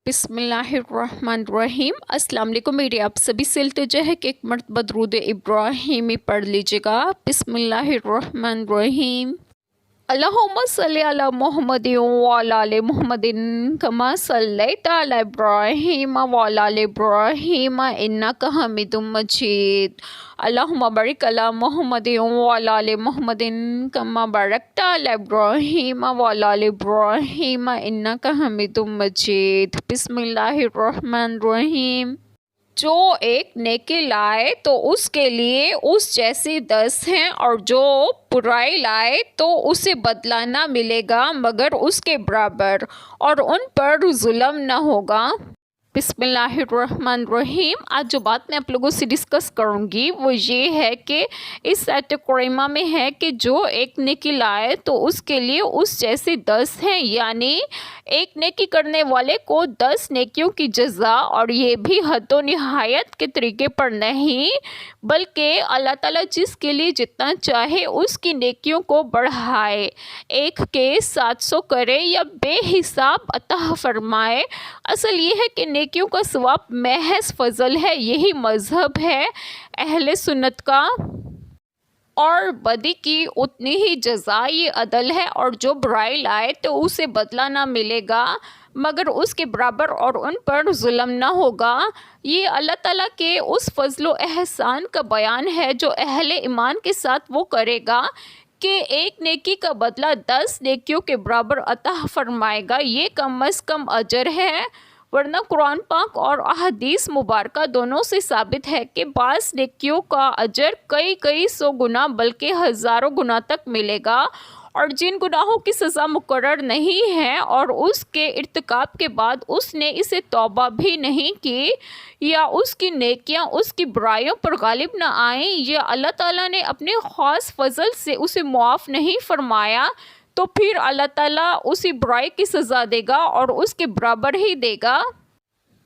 بسم اللہ الرحمن الرحیم۔ السلام علیکم، میری آپ سبھی سے التجا ہے کہ ایک مرتبہ درود ابراہیمی پڑھ لیجیے گا۔ بسم اللہ الرحمن الرحیم۔ اللہم صلی علی محمد وعلی آل محمد کما صلیت علی ابراہیم وعلی آل ابراہیم انک حمید مجید۔ اللہم بارک علی محمد وعلی آل محمد کما بارکت علی ابراہیم وعلی آل ابراہیم انک حمید مجید۔ بسم اللہ الرحمن الرحیم۔ جو ایک نیکی لائے تو اس کے لیے اس جیسی 10 ہیں، اور جو برائی لائے تو اسے بدلہ نہ ملے گا مگر اس کے برابر، اور ان پر ظلم نہ ہوگا۔ بسم اللہ الرحمن الرحیم۔ آج جو بات میں آپ لوگوں سے ڈسکس کروں گی وہ یہ ہے کہ اس آیت کریمہ میں ہے کہ جو ایک نیکی لائے تو اس کے لیے اس جیسی 10 ہیں، یعنی ایک نیکی کرنے والے کو 10 نیکیوں کی جزا، اور یہ بھی حد و نہایت کے طریقے پر نہیں بلکہ اللہ تعالیٰ جس کے لیے جتنا چاہے اس کی نیکیوں کو بڑھائے، 1 کے 700 کرے یا بے حساب عطا فرمائے۔ اصل یہ ہے کہ نیکیوں کا ثواب محض فضل ہے، یہی مذہب ہے اہل سنت کا، اور بدی کی اتنی ہی جزا، یہ عدل ہے، اور جو برائی لائے تو اسے بدلہ نہ ملے گا مگر اس کے برابر، اور ان پر ظلم نہ ہوگا۔ یہ اللہ تعالیٰ کے اس فضل و احسان کا بیان ہے جو اہل ایمان کے ساتھ وہ کرے گا کہ ایک نیکی کا بدلہ 10 نیکیوں کے برابر عطا فرمائے گا۔ یہ کم از کم اجر ہے، ورنہ قرآن پاک اور احادیث مبارکہ دونوں سے ثابت ہے کہ بعض نیکیوں کا اجر کئی 100 گنا بلکہ ہزاروں گنا تک ملے گا، اور جن گناہوں کی سزا مقرر نہیں ہے اور اس کے ارتکاب کے بعد اس نے اسے توبہ بھی نہیں کی، یا اس کی نیکیاں اس کی برائیوں پر غالب نہ آئیں، یا اللہ تعالیٰ نے اپنے خاص فضل سے اسے معاف نہیں فرمایا، تو پھر اللہ تعالیٰ اسی برائی کی سزا دے گا اور اس کے برابر ہی دے گا۔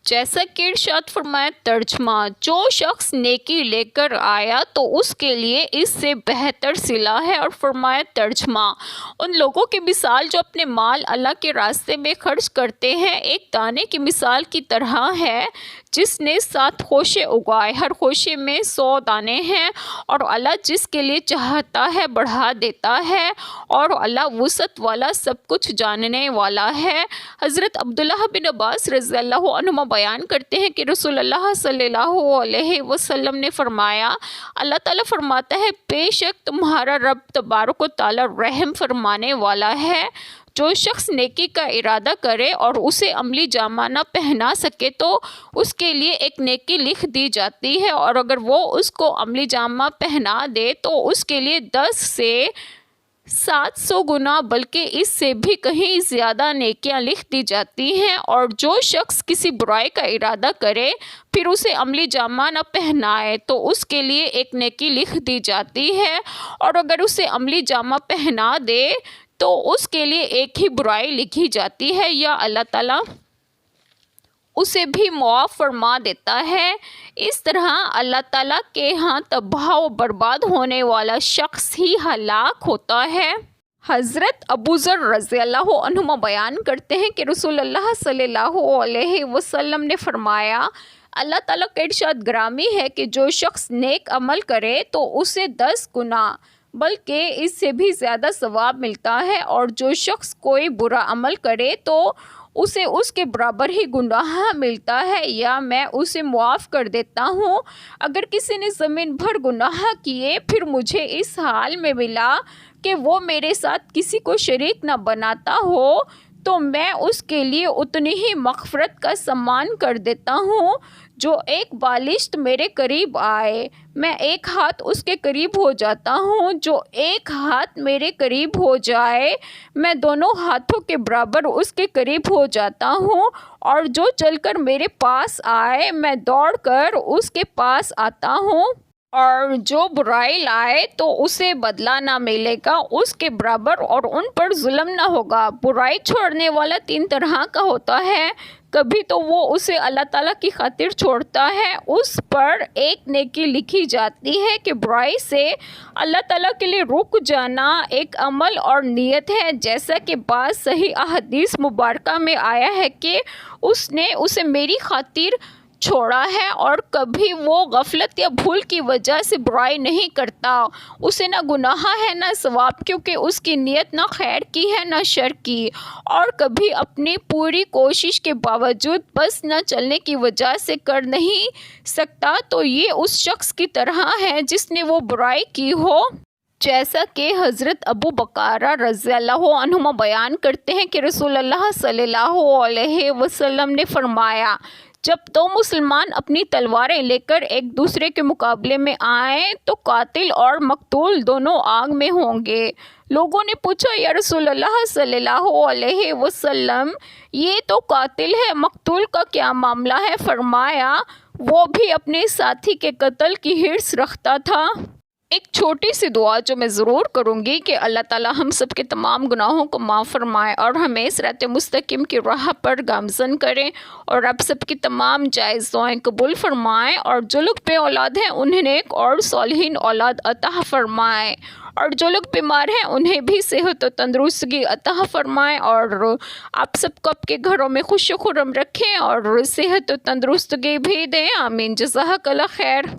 جیسا کہ ارشاد فرمایا ترجمہ، جو شخص نیکی لے کر آیا تو اس کے لیے اس سے بہتر صلہ ہے، اور فرمایا ترجمہ، ان لوگوں کی مثال جو اپنے مال اللہ کے راستے میں خرچ کرتے ہیں ایک دانے کی مثال کی طرح ہے جس نے 7 خوشے اگائے، ہر خوشے میں 100 دانے ہیں، اور اللہ جس کے لیے چاہتا ہے بڑھا دیتا ہے، اور اللہ وسعت والا سب کچھ جاننے والا ہے۔ حضرت عبداللہ بن عباس رضی اللہ عنہما بیان کرتے ہیں کہ رسول اللہ صلی اللہ علیہ وسلم نے فرمایا، اللہ تعالیٰ فرماتا ہے، بے شک تمہارا رب تبارک و تعالیٰ رحم فرمانے والا ہے۔ جو شخص نیکی کا ارادہ کرے اور اسے عملی جامہ نہ پہنا سکے تو اس کے لیے ایک نیکی لکھ دی جاتی ہے، اور اگر وہ اس کو عملی جامہ پہنا دے تو اس کے لیے 10 سے 700 گنا بلکہ اس سے بھی کہیں زیادہ نیکیاں لکھ دی جاتی ہیں، اور جو شخص کسی برائی کا ارادہ کرے پھر اسے عملی جامہ نہ پہنائے تو اس کے لیے ایک نیکی لکھ دی جاتی ہے، اور اگر اسے عملی جامہ پہنا دے تو اس کے لیے ایک ہی برائی لکھی جاتی ہے، یا اللہ تعالیٰ اسے بھی معاف فرما دیتا ہے۔ اس طرح اللہ تعالیٰ کے ہاں تباہ و برباد ہونے والا شخص ہی ہلاک ہوتا ہے۔ حضرت ابو ذر رضی اللہ عنہما بیان کرتے ہیں کہ رسول اللہ صلی اللہ علیہ وسلم نے فرمایا، اللہ تعالیٰ کا ارشاد گرامی ہے کہ جو شخص نیک عمل کرے تو اسے 10 گنا بلکہ اس سے بھی زیادہ ثواب ملتا ہے، اور جو شخص کوئی برا عمل کرے تو اسے اس کے برابر ہی گناہ ملتا ہے، یا میں اسے معاف کر دیتا ہوں۔ اگر کسی نے زمین بھر گناہ کیے پھر مجھے اس حال میں ملا کہ وہ میرے ساتھ کسی کو شریک نہ بناتا ہو تو میں اس کے لیے اتنی ہی مغفرت کا سامان کر دیتا ہوں جو ایک بالشت میرے قریب آئے، میں 1 ہاتھ اس کے قریب ہو جاتا ہوں، جو 1 ہاتھ میرے قریب ہو جائے میں دونوں ہاتھوں کے برابر اس کے قریب ہو جاتا ہوں، اور جو چل کر میرے پاس آئے میں دوڑ کر اس کے پاس آتا ہوں۔ اور جو برائی لائے تو اسے بدلہ نہ ملے گا اس کے برابر اور ان پر ظلم نہ ہوگا۔ برائی چھوڑنے والا 3 طرح کا ہوتا ہے۔ کبھی تو وہ اسے اللہ تعالیٰ کی خاطر چھوڑتا ہے، اس پر ایک نیکی لکھی جاتی ہے کہ برائی سے اللہ تعالیٰ کے لیے رک جانا ایک عمل اور نیت ہے، جیسا کہ بعض صحیح احادیث مبارکہ میں آیا ہے کہ اس نے اسے میری خاطر چھوڑا ہے، اور کبھی وہ غفلت یا بھول کی وجہ سے برائی نہیں کرتا، اسے نہ گناہ ہے نہ ثواب، کیونکہ اس کی نیت نہ خیر کی ہے نہ شر کی، اور کبھی اپنی پوری کوشش کے باوجود بس نہ چلنے کی وجہ سے کر نہیں سکتا، تو یہ اس شخص کی طرح ہے جس نے وہ برائی کی ہو۔ جیسا کہ حضرت ابو بکرہ رضی اللہ عنہما بیان کرتے ہیں کہ رسول اللہ صلی اللہ علیہ وسلم نے فرمایا، جب 2 مسلمان اپنی تلواریں لے کر ایک دوسرے کے مقابلے میں آئیں تو قاتل اور مقتول دونوں آگ میں ہوں گے۔ لوگوں نے پوچھا، یا رسول اللہ صلی اللہ علیہ وسلم، یہ تو قاتل ہے، مقتول کا کیا معاملہ ہے؟ فرمایا، وہ بھی اپنے ساتھی کے قتل کی حرص رکھتا تھا۔ ایک چھوٹی سی دعا جو میں ضرور کروں گی کہ اللہ تعالیٰ ہم سب کے تمام گناہوں کو معاف فرمائے اور ہمیں صراط مستقیم کی راہ پر گامزن کریں، اور آپ سب کی تمام جائز دعائیں قبول فرمائیں، اور جو لوگ بے اولاد ہیں انہیں نیک اور صالحین اولاد عطا فرمائے، اور جو لوگ بیمار ہیں انہیں بھی صحت و تندرستگی عطا فرمائے، اور آپ سب کو آپ کے گھروں میں خوش و خرم رکھیں اور صحت و تندرستگی بھی دیں۔ آمین۔ جزاک اللہ خیر۔